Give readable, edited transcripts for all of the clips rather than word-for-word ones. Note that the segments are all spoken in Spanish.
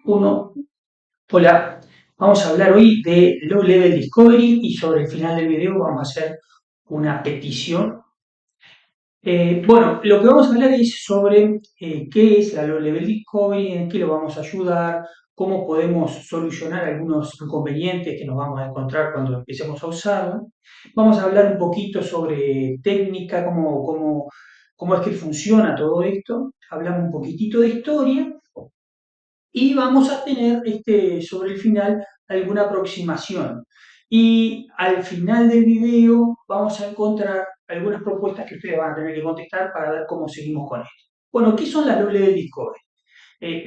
Uno, hola, vamos a hablar hoy de Low Level Discovery y sobre el final del video vamos a hacer una petición. Bueno, lo que vamos a hablar es sobre qué es la Low Level Discovery, en qué lo vamos a ayudar, cómo podemos solucionar algunos inconvenientes que nos vamos a encontrar cuando empecemos a usarla. Vamos a hablar un poquito sobre técnica, cómo es que funciona todo esto. Hablamos un poquitito de historia y vamos a tener sobre el final alguna aproximación. Y al final del video vamos a encontrar algunas propuestas que ustedes van a tener que contestar para ver cómo seguimos con esto. Bueno, ¿qué son las low level discovery?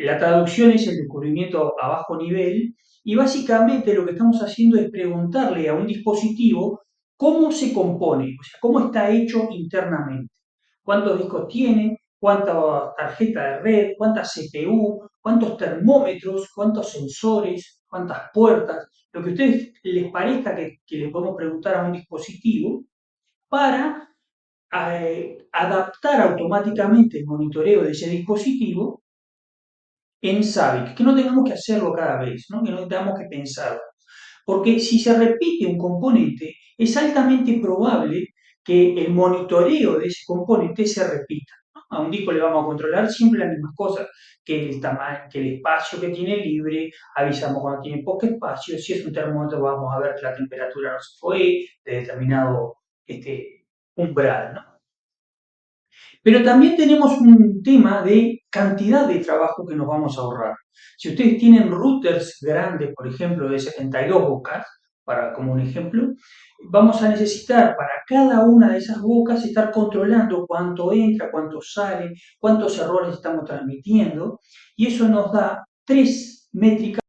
La traducción es el descubrimiento a bajo nivel y básicamente lo que estamos haciendo es preguntarle a un dispositivo cómo se compone, o sea, cómo está hecho internamente, cuántos discos tiene, cuántas tarjetas de red, cuántas CPU, cuántos termómetros, cuántos sensores, cuántas puertas, lo que a ustedes les parezca que le podemos preguntar a un dispositivo para adaptar automáticamente el monitoreo de ese dispositivo en Zabbix, que no tengamos que hacerlo cada vez, ¿no? Que no tengamos que pensarlo. Porque si se repite un componente, es altamente probable que el monitoreo de ese componente se repita, ¿no? A un disco le vamos a controlar siempre las mismas cosas, que el tamaño, que el espacio que tiene libre, avisamos cuando tiene poco espacio, si es un termómetro vamos a ver que la temperatura no se fue de determinado umbral, ¿no? Pero también tenemos un tema de cantidad de trabajo que nos vamos a ahorrar. Si ustedes tienen routers grandes, por ejemplo, de 72 bocas, como un ejemplo, vamos a necesitar para cada una de esas bocas estar controlando cuánto entra, cuánto sale, cuántos errores estamos transmitiendo, y eso nos da tres métricas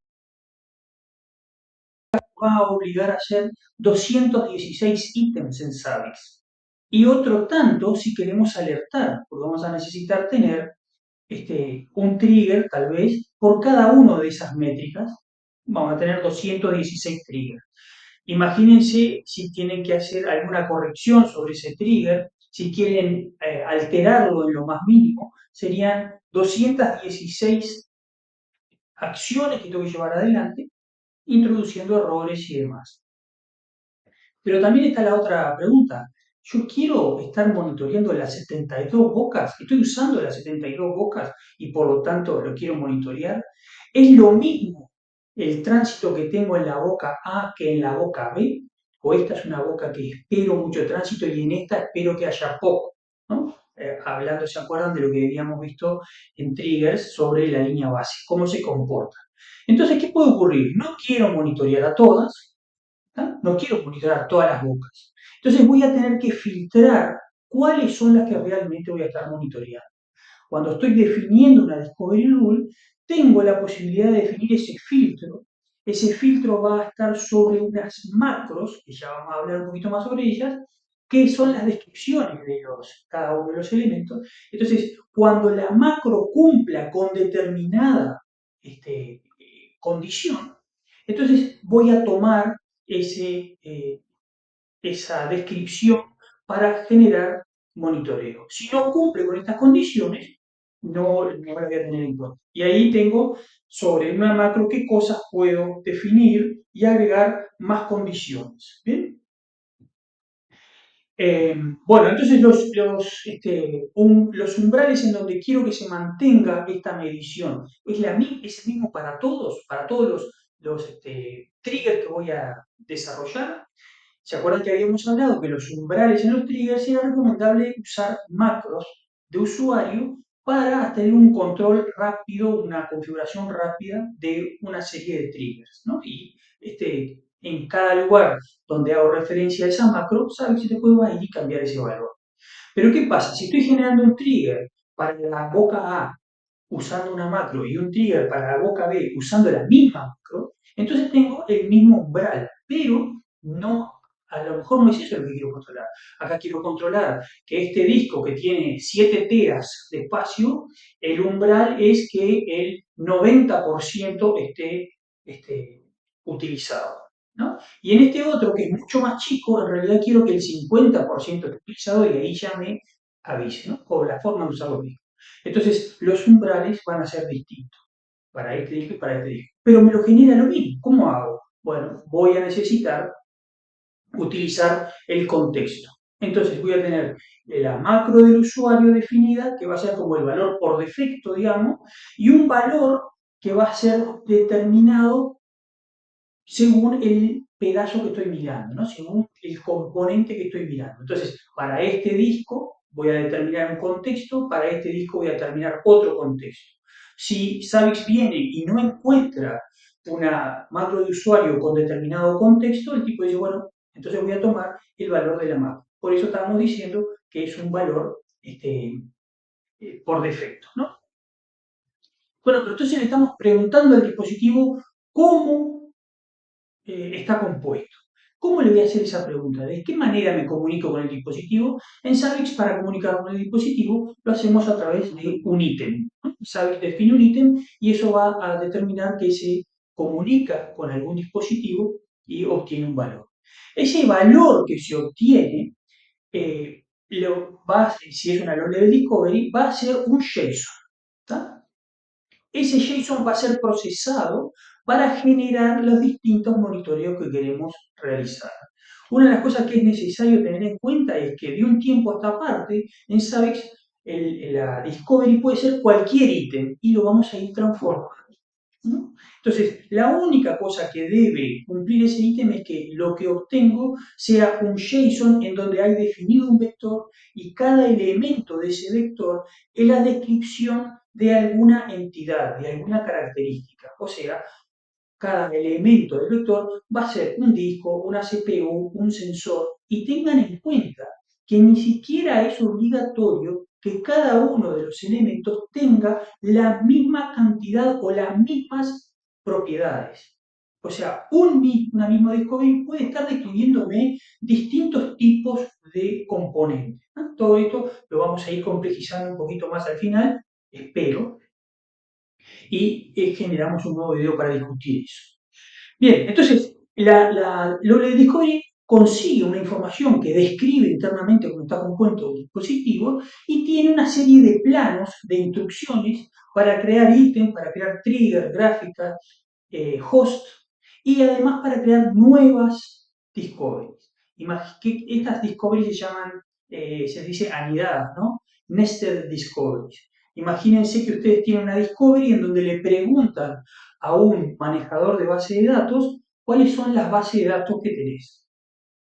que va a obligar a hacer 216 ítems en Zabbix. Y otro tanto si queremos alertar, porque vamos a necesitar tener un trigger tal vez por cada una de esas métricas. Vamos a tener 216 triggers. Imagínense si tienen que hacer alguna corrección sobre ese trigger, si quieren alterarlo en lo más mínimo, serían 216 acciones que tengo que llevar adelante, introduciendo errores y demás. Pero también está la otra pregunta. Yo quiero estar monitoreando las 72 bocas, estoy usando las 72 bocas y por lo tanto lo quiero monitorear. ¿Es lo mismo el tránsito que tengo en la boca A que en la boca B? ¿O esta es una boca que espero mucho tránsito y en esta espero que haya poco? ¿No? Hablando, ¿se acuerdan de lo que habíamos visto en triggers sobre la línea base? ¿Cómo se comporta? Entonces, ¿qué puede ocurrir? No quiero monitorear a todas, ¿tá? No quiero monitorear todas las bocas. Entonces voy a tener que filtrar cuáles son las que realmente voy a estar monitoreando. Cuando estoy definiendo una Discovery Rule, tengo la posibilidad de definir ese filtro. Ese filtro va a estar sobre unas macros, que ya vamos a hablar un poquito más sobre ellas, que son las descripciones de cada uno de los elementos. Entonces, cuando la macro cumpla con determinada condición, entonces voy a tomar esa descripción para generar monitoreo. Si no cumple con estas condiciones, no la voy a tener en cuenta. Y ahí tengo sobre una macro qué cosas puedo definir y agregar más condiciones. ¿Bien? Eh, bueno, entonces los umbrales en donde quiero que se mantenga esta medición, ¿es el mismo para todos los triggers que voy a desarrollar? ¿Se acuerdan que habíamos hablado que los umbrales en los triggers era recomendable usar macros de usuario para tener un control rápido, una configuración rápida de una serie de triggers, ¿no? Y en cada lugar donde hago referencia a esa macro, sabes si te puedo ir y cambiar ese valor. Pero ¿qué pasa? Si estoy generando un trigger para la boca A usando una macro y un trigger para la boca B usando la misma macro, entonces tengo el mismo umbral, pero no, a lo mejor no es eso lo que quiero controlar. Acá quiero controlar que este disco que tiene 7 teras de espacio, el umbral es que el 90% esté utilizado, ¿no? Y en este otro, que es mucho más chico, en realidad quiero que el 50% esté utilizado y ahí ya me avise, ¿no? O la forma de usar los discos. Entonces, los umbrales van a ser distintos. para este disco y para este disco. Pero me lo genera lo mismo. ¿Cómo hago? Bueno, voy a necesitar utilizar el contexto. Entonces voy a tener la macro del usuario definida, que va a ser como el valor por defecto, digamos, y un valor que va a ser determinado según el pedazo que estoy mirando, ¿no? Según el componente que estoy mirando. Entonces, para este disco voy a determinar un contexto, para este disco voy a determinar otro contexto. Si Savix viene y no encuentra una macro de usuario con determinado contexto, el tipo dice, bueno, entonces voy a tomar el valor de la macro. Por eso estábamos diciendo que es un valor por defecto, ¿no? Bueno, pero entonces le estamos preguntando al dispositivo cómo está compuesto. ¿Cómo le voy a hacer esa pregunta? ¿De qué manera me comunico con el dispositivo? En Savix, para comunicar con el dispositivo, lo hacemos a través de un ítem, ¿no? Savix define un ítem y eso va a determinar que se comunica con algún dispositivo y obtiene un valor. Ese valor que se obtiene, si es una low level discovery, va a ser un JSON. ¿Tá? Ese JSON va a ser procesado para generar los distintos monitoreos que queremos realizar. Una de las cosas que es necesario tener en cuenta es que de un tiempo a esta parte, en Savix, la discovery puede ser cualquier ítem y lo vamos a ir transformando, ¿no? Entonces, la única cosa que debe cumplir ese ítem es que lo que obtengo sea un JSON en donde hay definido un vector y cada elemento de ese vector es la descripción de alguna entidad, de alguna característica. O sea, cada elemento del vector va a ser un disco, una CPU, un sensor, y tengan en cuenta que ni siquiera es obligatorio que cada uno de los elementos tenga la misma cantidad o las mismas propiedades. O sea, una misma discovery puede estar describiéndome distintos tipos de componentes, ¿no? Todo esto lo vamos a ir complejizando un poquito más al final, espero, y generamos un nuevo video para discutir eso. Bien, entonces la Low-Level Discovery consigue una información que describe internamente cómo está compuesto el dispositivo y tiene una serie de planos, de instrucciones para crear ítems, para crear triggers, gráficas, host y además para crear nuevas discoveries. Que estas discoveries se llaman, se dice anidadas, ¿no? Nested discoveries. Imagínense que ustedes tienen una discovery en donde le preguntan a un manejador de base de datos cuáles son las bases de datos que tenés.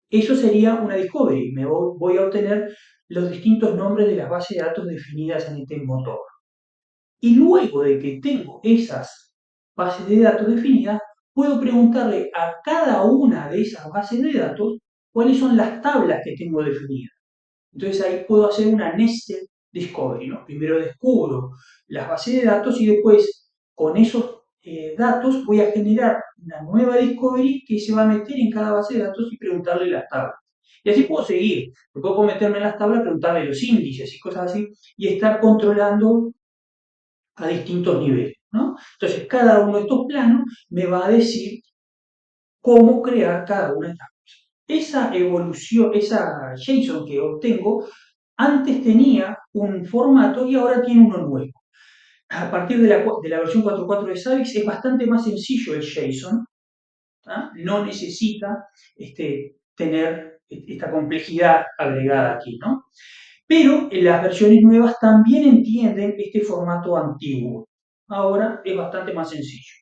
Eso sería una discovery. Voy a obtener los distintos nombres de las bases de datos definidas en este motor. Y luego de que tengo esas bases de datos definidas, puedo preguntarle a cada una de esas bases de datos cuáles son las tablas que tengo definidas. Entonces ahí puedo hacer una nested discovery, ¿no? Primero descubro las bases de datos y después con esos datos voy a generar una nueva discovery que se va a meter en cada base de datos y preguntarle las tablas. Y así puedo seguir. Puedo meterme en las tablas, preguntarle los índices y cosas así y estar controlando a distintos niveles, ¿no? Entonces cada uno de estos planos me va a decir cómo crear cada una de estas cosas. Esa evolución, esa JSON que obtengo, antes tenía un formato y ahora tiene uno nuevo. A partir de la versión 4.4 de Savix es bastante más sencillo el JSON, ¿ah? No necesita tener esta complejidad agregada aquí, ¿no? Pero en las versiones nuevas también entienden este formato antiguo. Ahora es bastante más sencillo.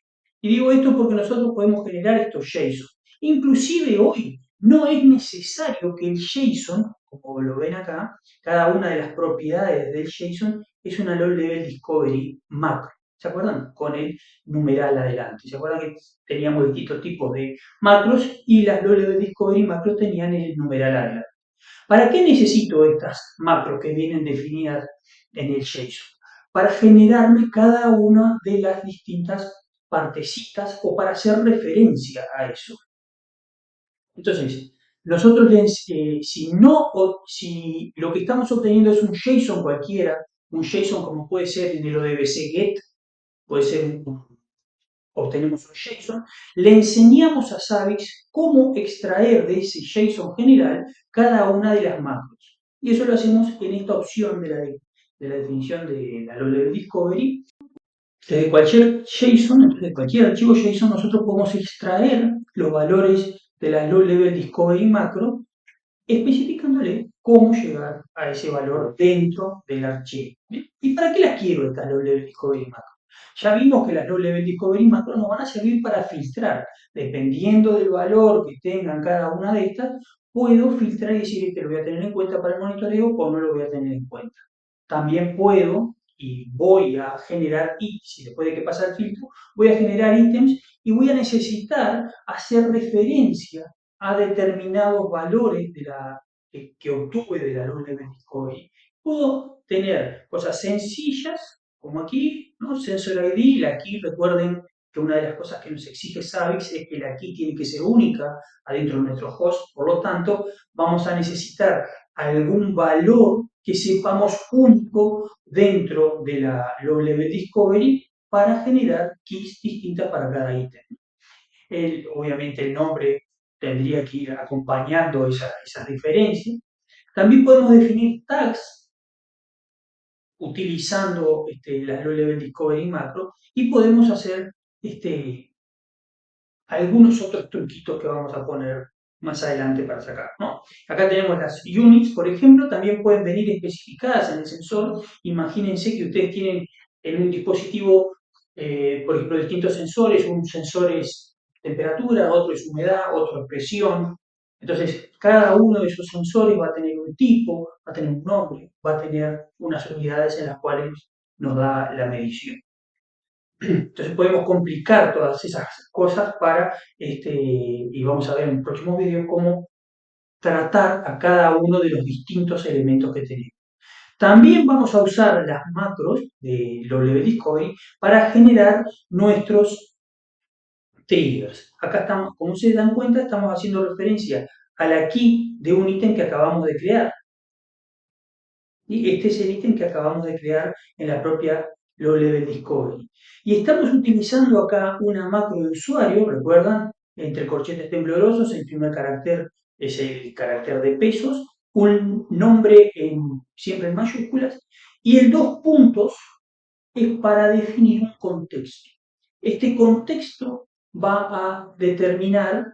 Y digo esto porque nosotros podemos generar estos JSON. Inclusive hoy no es necesario que el JSON, como lo ven acá, cada una de las propiedades del JSON es una low level discovery macro. ¿Se acuerdan? Con el numeral adelante. ¿Se acuerdan que teníamos distintos tipos de macros y las low level discovery macros tenían el numeral adelante? ¿Para qué necesito estas macros que vienen definidas en el JSON? Para generarme cada una de las distintas partecitas o para hacer referencia a eso. Entonces, nosotros, si lo que estamos obteniendo es un JSON cualquiera, un JSON como puede ser en el ODBC GET, puede ser obtenemos un JSON, le enseñamos a Savix cómo extraer de ese JSON general cada una de las macros. Y eso lo hacemos en esta opción de la definición de la Low Level Discovery. Desde cualquier JSON, entonces de cualquier archivo JSON, nosotros podemos extraer los valores de la Low Level Discovery macro, especificándole cómo llegar a ese valor dentro del archivo. ¿Bien? ¿Y para qué las quiero estas Low Level Discovery macro? Ya vimos que las Low Level Discovery macro nos van a servir para filtrar. Dependiendo del valor que tengan cada una de estas, puedo filtrar y decir que lo voy a tener en cuenta para el monitoreo o no lo voy a tener en cuenta. También puedo y voy a generar ítems, si después de que pasa el filtro, voy a generar ítems y voy a necesitar hacer referencia a determinados valores que obtuve de la Low Level Discovery. Puedo tener cosas sencillas, como aquí, ¿no? Sensor ID, la key, recuerden que una de las cosas que nos exige Zabbix es que la key tiene que ser única adentro de nuestro host, por lo tanto, vamos a necesitar algún valor que sepamos único dentro de la Low Level Discovery para generar keys distintas para cada ítem. Obviamente el nombre tendría que ir acompañando esas diferencias. También podemos definir tags utilizando la Low Level Discovery macro y podemos hacer algunos otros truquitos que vamos a poner más adelante para sacar, ¿no? Acá tenemos las units, por ejemplo, también pueden venir especificadas en el sensor. Imagínense que ustedes tienen en un dispositivo, por ejemplo, distintos sensores. Un sensor es temperatura, otro es humedad, otro es presión. Entonces, cada uno de esos sensores va a tener un tipo, va a tener un nombre, va a tener unas unidades en las cuales nos da la medición. Entonces podemos complicar todas esas cosas y vamos a ver en el próximo video cómo tratar a cada uno de los distintos elementos que tenemos. También vamos a usar las macros de Low Level Discovery para generar nuestros triggers. Acá estamos, como se dan cuenta, estamos haciendo referencia a la key de un ítem que acabamos de crear. Y este es el ítem que acabamos de crear en la propia Low Level Discovery. Y estamos utilizando acá una macro de usuario, ¿recuerdan? Entre corchetes temblorosos, el primer carácter es el carácter de pesos, un nombre siempre en mayúsculas, y el dos puntos es para definir un contexto. Este contexto va a determinar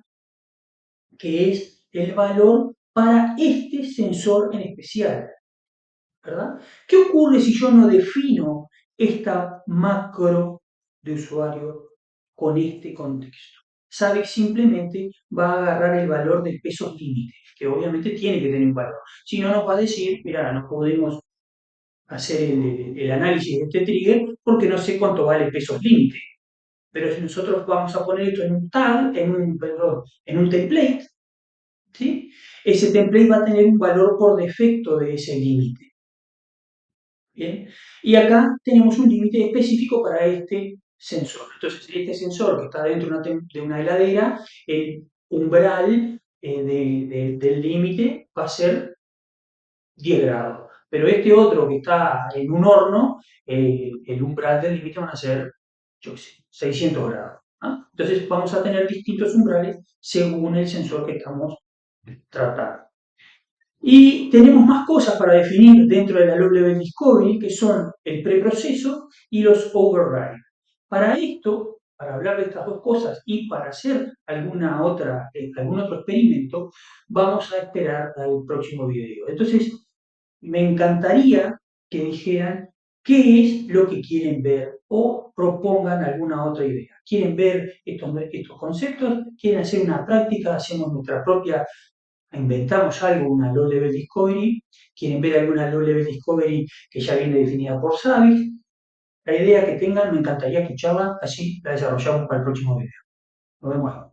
qué es el valor para este sensor en especial. ¿Verdad? ¿Qué ocurre si yo no defino esta macro de usuario con este contexto? Sabe simplemente va a agarrar el valor del peso límite, que obviamente tiene que tener un valor. Si no, nos va a decir, mira, no podemos hacer el análisis de este trigger porque no sé cuánto vale pesos límite. Pero si nosotros vamos a poner esto en un tag, en un template, ¿sí? Ese template va a tener un valor por defecto de ese límite. ¿Bien? Y acá tenemos un límite específico para este sensor. Entonces, este sensor que está dentro de una heladera, el umbral del límite va a ser 10 grados. Pero este otro que está en un horno, el umbral del límite van a ser, yo qué sé, 600 grados. ¿Ah? Entonces, vamos a tener distintos umbrales según el sensor que estamos tratando. Y tenemos más cosas para definir dentro de la Low Level Discovery, que son el preproceso y los override. Para esto, para hablar de estas dos cosas y para hacer algún otro experimento, vamos a esperar al próximo video. Entonces, me encantaría que dijeran qué es lo que quieren ver o propongan alguna otra idea. ¿Quieren ver estos conceptos? ¿Quieren hacer una práctica? ¿Hacemos nuestra propia inventamos algo, una Low Level Discovery? ¿Quieren ver alguna Low Level Discovery que ya viene definida por Zabbix? La idea que tengan me encantaría escucharla, así la desarrollamos para el próximo video. Nos vemos.